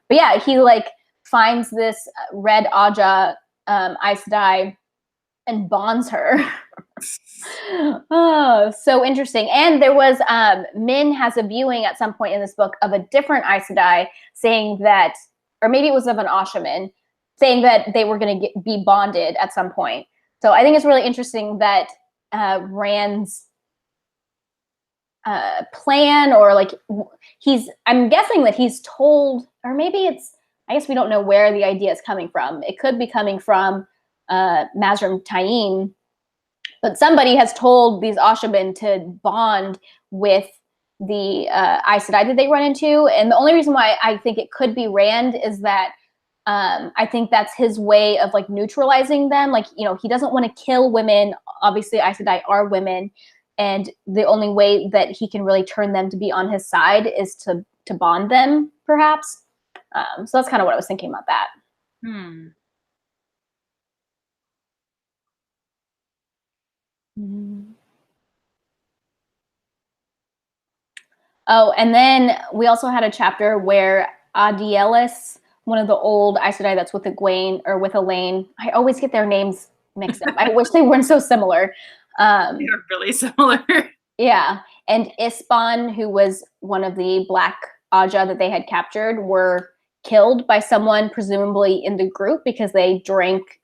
But yeah, he like finds this Red Aja Aes Sedai and bonds her. Oh, so interesting. And there was Min has a viewing at some point in this book of a different Aes Sedai saying that, or maybe it was of an Ashaman, saying that they were going to be bonded at some point. So I think it's really interesting that Rand's plan, or like I'm guessing that he's told, or maybe I guess we don't know where the idea is coming from. It could be coming from Mazrim Taim, but somebody has told these Ashaman to bond with the Aes Sedai that they run into. And the only reason why I think it could be Rand is that I think that's his way of like neutralizing them. Like, you know, he doesn't want to kill women. Obviously, Aes Sedai are women. And the only way that he can really turn them to be on his side is to bond them, perhaps. So that's kind of what I was thinking about that. Mm. Oh, and then we also had a chapter where Adielis, one of the old Aes Sedai that's with Egwene or with Elaine, I always get their names mixed up. I wish they weren't so similar. They're really similar. Yeah, and Ispan, who was one of the Black Aja that they had captured, were killed by someone presumably in the group because they drank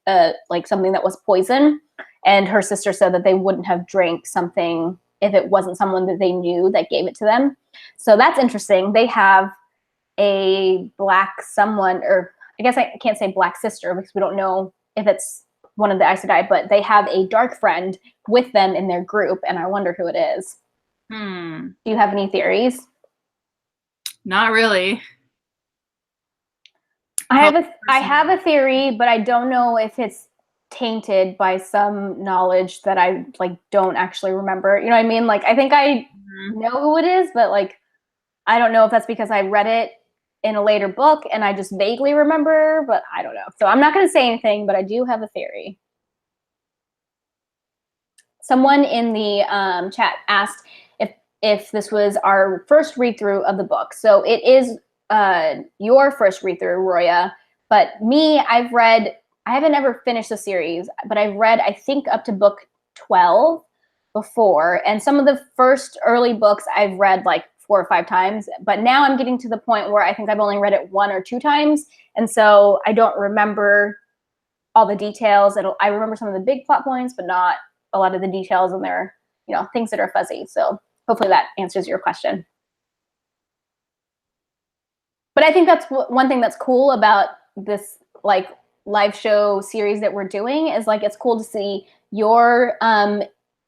like something that was poison. And her sister said that they wouldn't have drank something if it wasn't someone that they knew that gave it to them. So that's interesting. They have a black someone, or I guess I can't say black sister because we don't know if it's one of the Aes Sedai, but they have a dark friend with them in their group, and I wonder who it is. Do you have any theories? Not really. I have a theory, but I don't know if it's tainted by some knowledge that I like don't actually remember. You know what I mean? Like I think I know who it is, but like I don't know if that's because I read it in a later book and I just vaguely remember, but I don't know. So I'm not going to say anything, but I do have a theory. Someone in the chat asked if this was our first read through of the book. So it is your first read through, Roya. But me, I haven't ever finished the series, but I've read, I think, up to book 12 before. And some of the first early books I've read like 4 or 5 times. But now I'm getting to the point where I think I've only read it 1 or 2 times. And so I don't remember all the details. I remember some of the big plot points, but not a lot of the details, and they're, you know, things that are fuzzy. So hopefully that answers your question. But I think that's one thing that's cool about this like live show series that we're doing is like it's cool to see your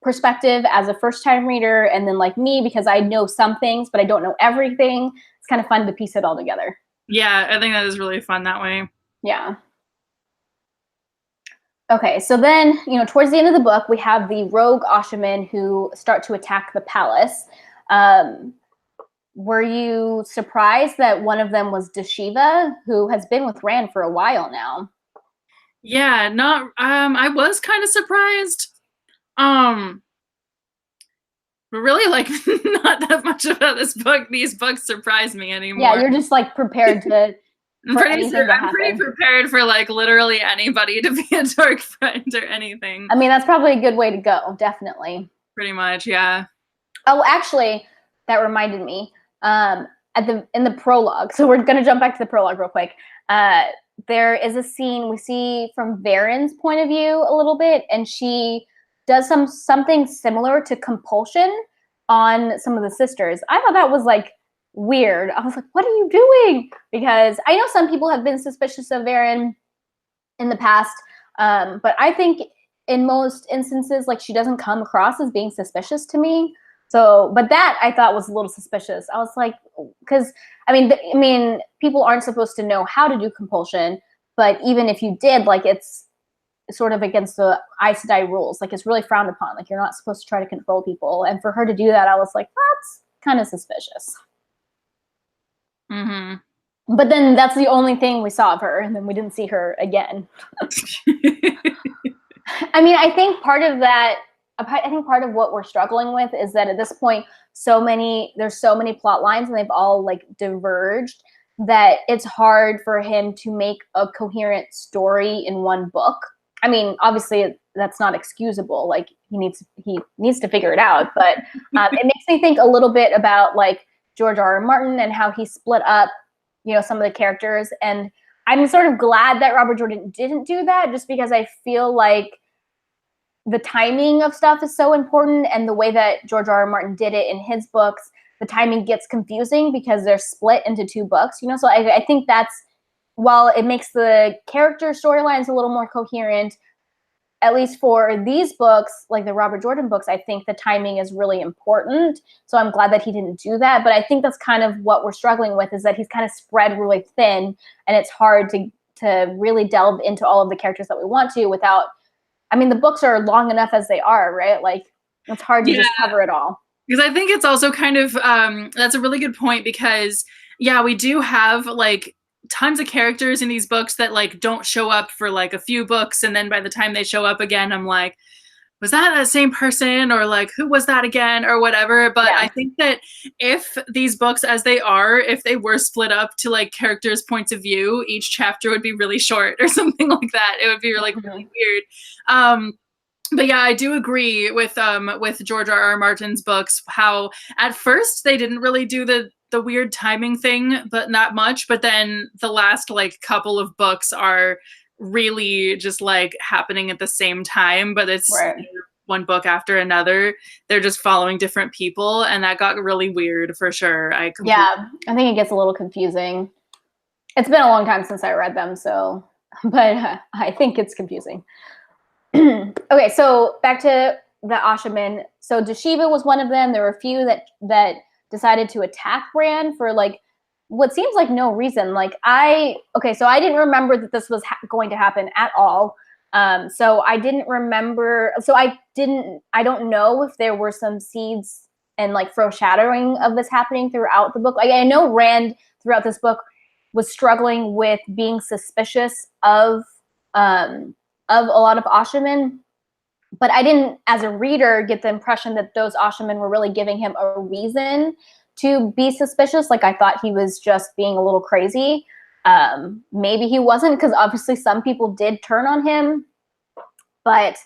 perspective as a first time reader, and then like me, because I know some things but I don't know everything. It's kind of fun to piece it all together. Yeah, I think that is really fun that way. Yeah. Okay, so then, you know, towards the end of the book, we have the rogue Ashaman who start to attack the palace. Were you surprised that one of them was Dashiva, who has been with Rand for a while now? Yeah, not I was kind of surprised. But really like not that much about this book. These books surprise me anymore. Yeah, you're just like prepared to I'm pretty prepared for like literally anybody to be a dark friend or anything. I mean, that's probably a good way to go, definitely. Pretty much, yeah. Oh, actually, that reminded me. In the prologue, so we're gonna jump back to the prologue real quick. There is a scene we see from Varen's point of view a little bit, and she does something similar to compulsion on some of the sisters. I thought that was like weird. I was like, what are you doing? Because I know some people have been suspicious of Varen in the past, but I think in most instances, like she doesn't come across as being suspicious to me. So, but that I thought was a little suspicious. I was like, because I mean, people aren't supposed to know how to do compulsion, but even if you did, like it's sort of against the Aes Sedai rules. Like it's really frowned upon. Like you're not supposed to try to control people. And for her to do that, I was like, that's kind of suspicious. Mm-hmm. But then that's the only thing we saw of her, and then we didn't see her again. I mean, I think part of what we're struggling with is that at this point, there's so many plot lines and they've all like diverged that it's hard for him to make a coherent story in one book. I mean, obviously that's not excusable. Like he needs to figure it out. But it makes me think a little bit about like George R. R. Martin and how he split up, you know, some of the characters. And I'm sort of glad that Robert Jordan didn't do that, just because I feel like the timing of stuff is so important, and the way that George R. R. Martin did it in his books, the timing gets confusing because they're split into 2 books, you know? So I think that's, while it makes the character storylines a little more coherent, at least for these books, like the Robert Jordan books, I think the timing is really important. So I'm glad that he didn't do that. But I think that's kind of what we're struggling with, is that he's kind of spread really thin, and it's hard to really delve into all of the characters that we want to without, I mean, the books are long enough as they are, right? Like it's hard to just cover it all. Because I think it's also kind of, that's a really good point, because yeah, we do have like tons of characters in these books that like don't show up for like a few books, and then by the time they show up again, I'm like, was that same person, or like who was that again, or whatever. But Yeah. I think that if these books, as they are, if they were split up to like characters' points of view, each chapter would be really short or something like that. It would be like really weird. But yeah, I do agree with George R.R. Martin's books, how at first they didn't really do the weird timing thing, but not much. But then the last like couple of books are really just like happening at the same time, but it's Right. one book after another. They're just following different people, and that got really weird for sure. Yeah, I think it gets a little confusing. It's been a long time since I read them, so, but I think it's confusing. Okay, so back to the Ashaman. So Dashiva was one of them. There were a few that decided to attack Rand for like what seems like no reason. So I didn't remember that this was going to happen at all. So I didn't remember. So I don't know if there were some seeds and like foreshadowing of this happening throughout the book. Like I know Rand throughout this book was struggling with being suspicious of a lot of Ashaman, but I didn't, as a reader, get the impression that those Ashaman were really giving him a reason to be suspicious. Like I thought he was just being a little crazy. Maybe he wasn't, because obviously some people did turn on him, but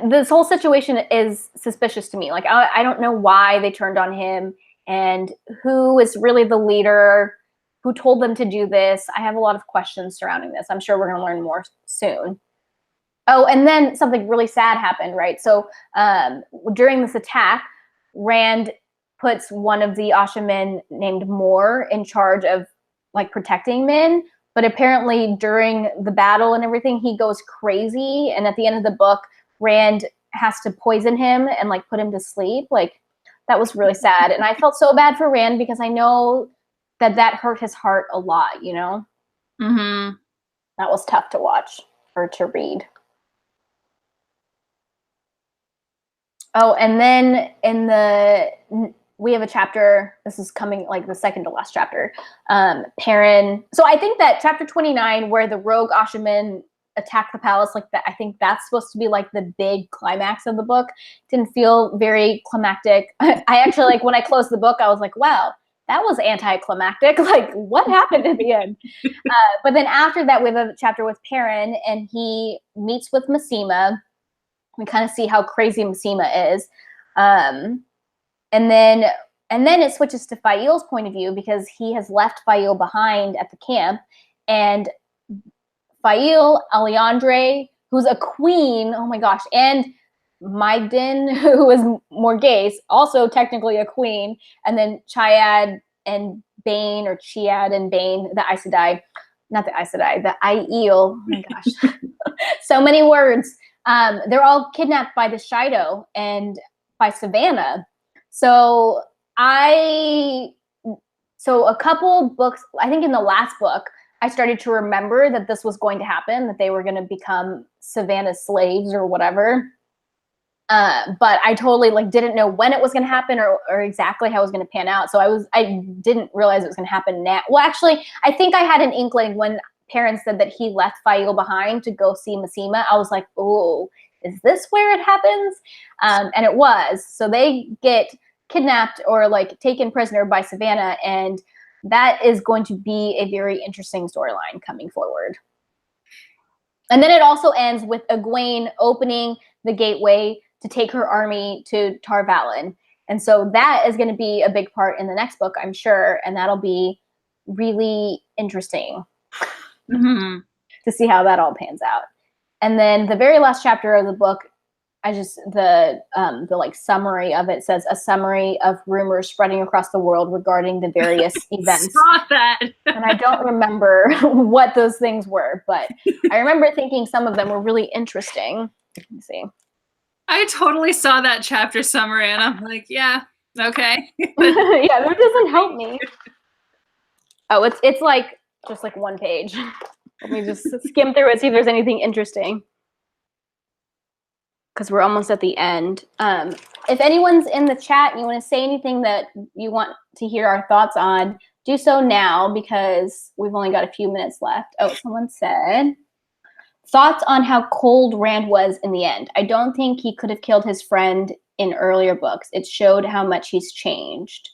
this whole situation is suspicious to me. Like I don't know why they turned on him and who is really the leader, who told them to do this. I have a lot of questions surrounding this. I'm sure we're going to learn more soon. Oh, and then something really sad happened, right? So during this attack, Rand puts one of the Ashamen named Moore in charge of like protecting Min. But apparently during the battle and everything, he goes crazy. And at the end of the book, Rand has to poison him and like put him to sleep. Like that was really sad. And I felt so bad for Rand because I know that hurt his heart a lot, you know? Mm-hmm. That was tough to watch or to read. Oh, and then we have a chapter, this is coming like the second to last chapter, Perrin. So I think that chapter 29, where the rogue Ashaman attack the palace, like that, I think that's supposed to be like the big climax of the book. Didn't feel very climactic. I actually, like when I closed the book, I was like, wow, that was anticlimactic. Like what happened at the end? But then after that, we have a chapter with Perrin, and he meets with Masema. We kind of see how crazy Masema is. And then it switches to Fail's point of view because he has left Fail behind at the camp. And Fail, Alliandre, who's a queen, oh my gosh, and Mygdin, who is Morghese, also technically a queen, and then Chiad and Bane, or Chiad and Bane, the Aes Sedai, not the Aes Sedai, the Aiel, oh my gosh, so many words. They're all kidnapped by the Shido and by Savannah. So a couple books, I think in the last book, I started to remember that this was going to happen, that they were going to become Savannah's slaves or whatever. But I totally like didn't know when it was going to happen or exactly how it was going to pan out. So I didn't realize it was going to happen now. Well, actually, I think I had an inkling when Perrin said that he left Fail behind to go see Masema. I was like, oh, is this where it happens? And it was. So they get kidnapped or like taken prisoner by Savannah, and that is going to be a very interesting storyline coming forward. And then it also ends with Egwene opening the gateway to take her army to Tar Valon. And so that is going to be a big part in the next book, I'm sure, and that'll be really interesting to see how that all pans out. And then the very last chapter of the book, the like summary of it says a summary of rumors spreading across the world regarding the various events. Saw that. And I don't remember what those things were, but I remember thinking some of them were really interesting. Let me see. I totally saw that chapter summary, and I'm like, yeah, okay. Yeah, that doesn't help me. Oh, it's like just like one page. Let me just skim through it, see if there's anything interesting, because we're almost at the end. If anyone's in the chat and you want to say anything that you want to hear our thoughts on, do so now, because we've only got a few minutes left. Oh, someone said, Thoughts on how cold Rand was in the end. I don't think he could have killed his friend in earlier books. It showed how much he's changed.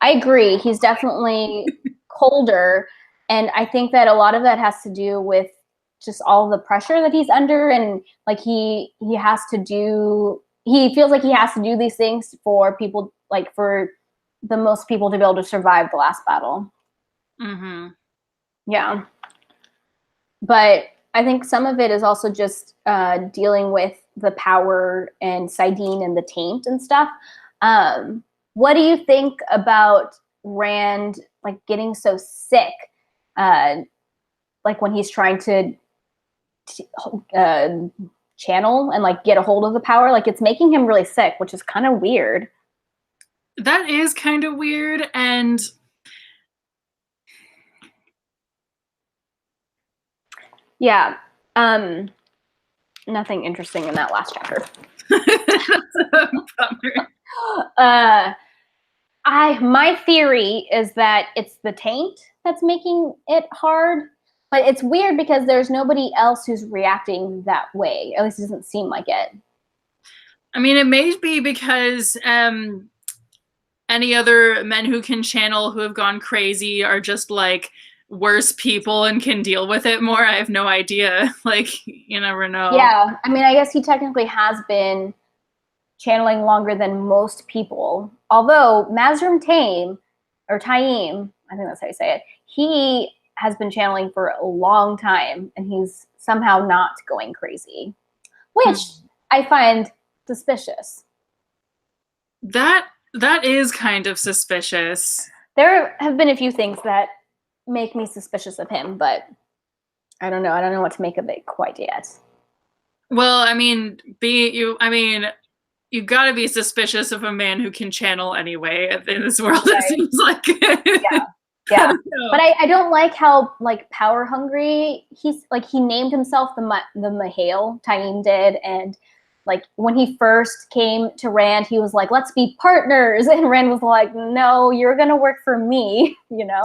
I agree. He's definitely colder. And I think that a lot of that has to do with just all the pressure that he's under. And like he has to do, he feels like he has to do these things for people, like for the most people to be able to survive the last battle. Mm-hmm. Yeah. But I think some of it is also just dealing with the power and Sidene and the taint and stuff. What do you think about Rand like getting so sick? Like when he's trying to channel and like get a hold of the power, like it's making him really sick, which is kind of weird. That is kind of weird, and yeah, nothing interesting in that last chapter. My theory is that it's the taint that's making it hard. But it's weird because there's nobody else who's reacting that way. At least it doesn't seem like it. I mean, it may be because any other men who can channel who have gone crazy are just like worse people and can deal with it more. I have no idea. Like, you never know. Yeah, I mean, I guess he technically has been channeling longer than most people. Although Mazrim Taim, or Taim, I think that's how you say it, he has been channeling for a long time, and he's somehow not going crazy, which I find suspicious. That is kind of suspicious. There have been a few things that make me suspicious of him, but I don't know. I don't know what to make of it quite yet. Well, I mean, you got to be suspicious of a man who can channel anyway in this world. Right. It seems like. Yeah. But I don't like how like power hungry he's. Like he named himself the Mahale. Taim did, and like when he first came to Rand, he was like, "Let's be partners," and Rand was like, "No, you're gonna work for me," you know.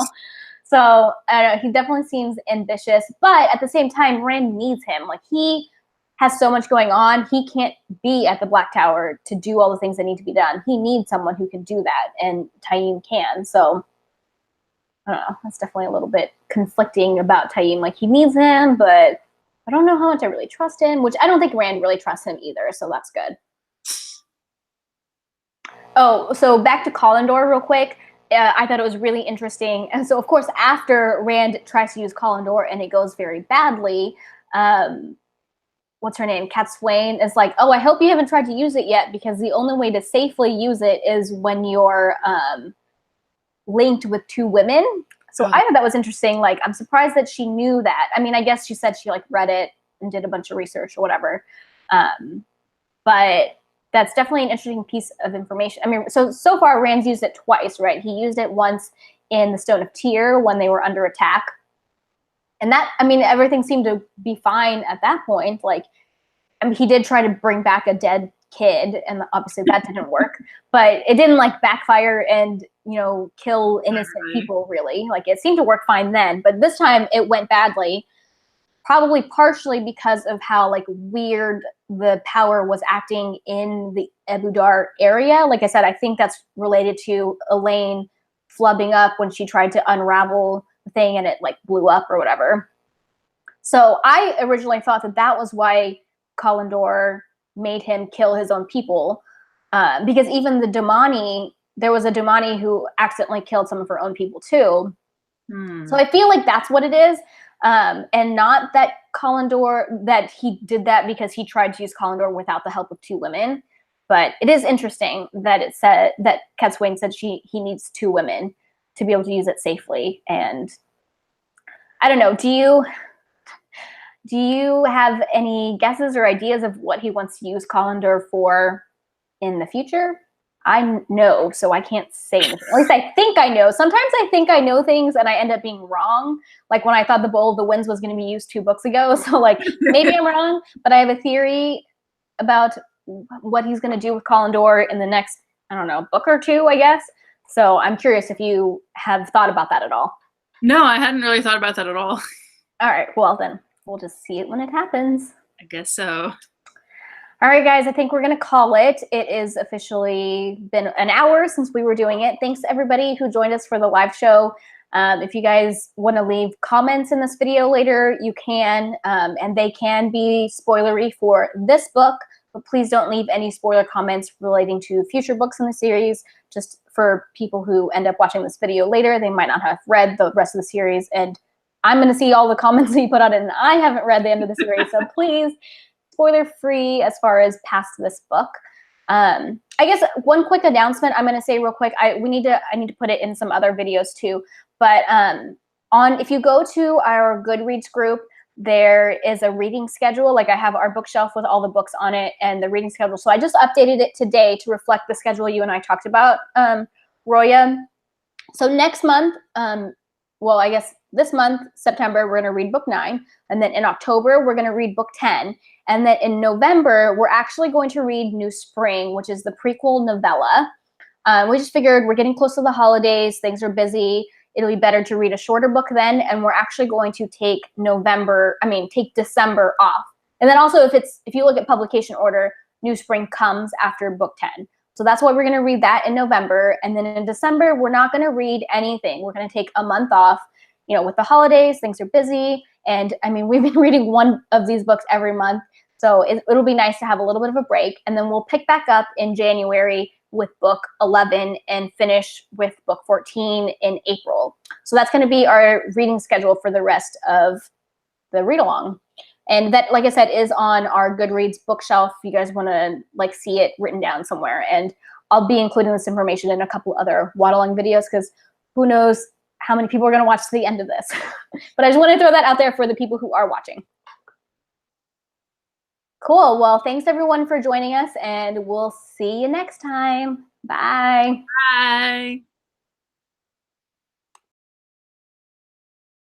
So I don't know, he definitely seems ambitious, but at the same time, Rand needs him. Like he has so much going on, he can't be at the Black Tower to do all the things that need to be done. He needs someone who can do that, and Taim can. So I don't know. That's definitely a little bit conflicting about Taim. Like he needs him, but I don't know how much I really trust him, which I don't think Rand really trusts him either. So that's good. Oh, so back to Collindor real quick. I thought it was really interesting. And so, of course, after Rand tries to use Collindor and it goes very badly, what's her name? Cat Swain is like, "Oh, I hope you haven't tried to use it yet, because the only way to safely use it is when you're linked with two women." So I thought that was interesting. Like, I'm surprised that she knew that. I mean, I guess she said she like read it and did a bunch of research or whatever. But that's definitely an interesting piece of information. I mean, so far Rand's used it twice, right? He used it once in the Stone of Tyr when they were under attack. And that, I mean, everything seemed to be fine at that point. Like, I mean, he did try to bring back a dead kid, and obviously that didn't work, but it didn't like backfire and, you know, kill innocent people really. Like it seemed to work fine then, but this time it went badly, probably partially because of how like weird the power was acting in the Ebudar area. Like I said, I think that's related to Elaine flubbing up when she tried to unravel the thing and it like blew up or whatever. So I originally thought that that was why Collindor made him kill his own people, because even the Domani, there was a Domani who accidentally killed some of her own people too. So I feel like that's what it is, and not that Collindor, that he did that because he tried to use Collindor without the help of two women. But it is interesting that it said that Cat Swain said he needs two women to be able to use it safely. And I don't know, do you have any guesses or ideas of what he wants to use Collindor for in the future? I know, so I can't say anything. At least I think I know. Sometimes I think I know things and I end up being wrong. Like when I thought the Bowl of the Winds was going to be used 2 books ago. So like maybe I'm wrong, but I have a theory about what he's going to do with Collindor in the next, I don't know, book or 2, I guess. So I'm curious if you have thought about that at all. No, I hadn't really thought about that at all. All right, well then, We'll just see it when it happens. I guess so. All right, guys, I think we're going to call it. It is officially been an hour since we were doing it. Thanks to everybody who joined us for the live show. If you guys want to leave comments in this video later, you can, and they can be spoilery for this book, but please don't leave any spoiler comments relating to future books in the series. Just for people who end up watching this video later, they might not have read the rest of the series, and I'm going to see all the comments that you put on it, and I haven't read the end of the series, so please, spoiler free as far as past this book. I guess one quick announcement I'm going to say real quick. I need to put it in some other videos too. But if you go to our Goodreads group, there is a reading schedule. Like I have our bookshelf with all the books on it and the reading schedule. So I just updated it today to reflect the schedule you and I talked about, Roya. So next month, well, I guess this month, September, we're going to read book 9. And then in October, we're going to read book 10. And then in November, we're actually going to read New Spring, which is the prequel novella. We just figured we're getting close to the holidays. Things are busy. It'll be better to read a shorter book then. And we're actually going to take December off. And then also if you look at publication order, New Spring comes after book 10. So that's why we're going to read that in November. And then in December, we're not going to read anything. We're going to take a month off. You know, with the holidays, things are busy. And I mean, we've been reading one of these books every month. So it'll be nice to have a little bit of a break. And then we'll pick back up in January with book 11 and finish with book 14 in April. So that's going to be our reading schedule for the rest of the read along. And that, like I said, is on our Goodreads bookshelf if you guys want to like see it written down somewhere. And I'll be including this information in a couple other Waddling videos because who knows how many people are going to watch to the end of this. But I just want to throw that out there for the people who are watching. Cool. Well, thanks everyone for joining us, and we'll see you next time. Bye. Bye.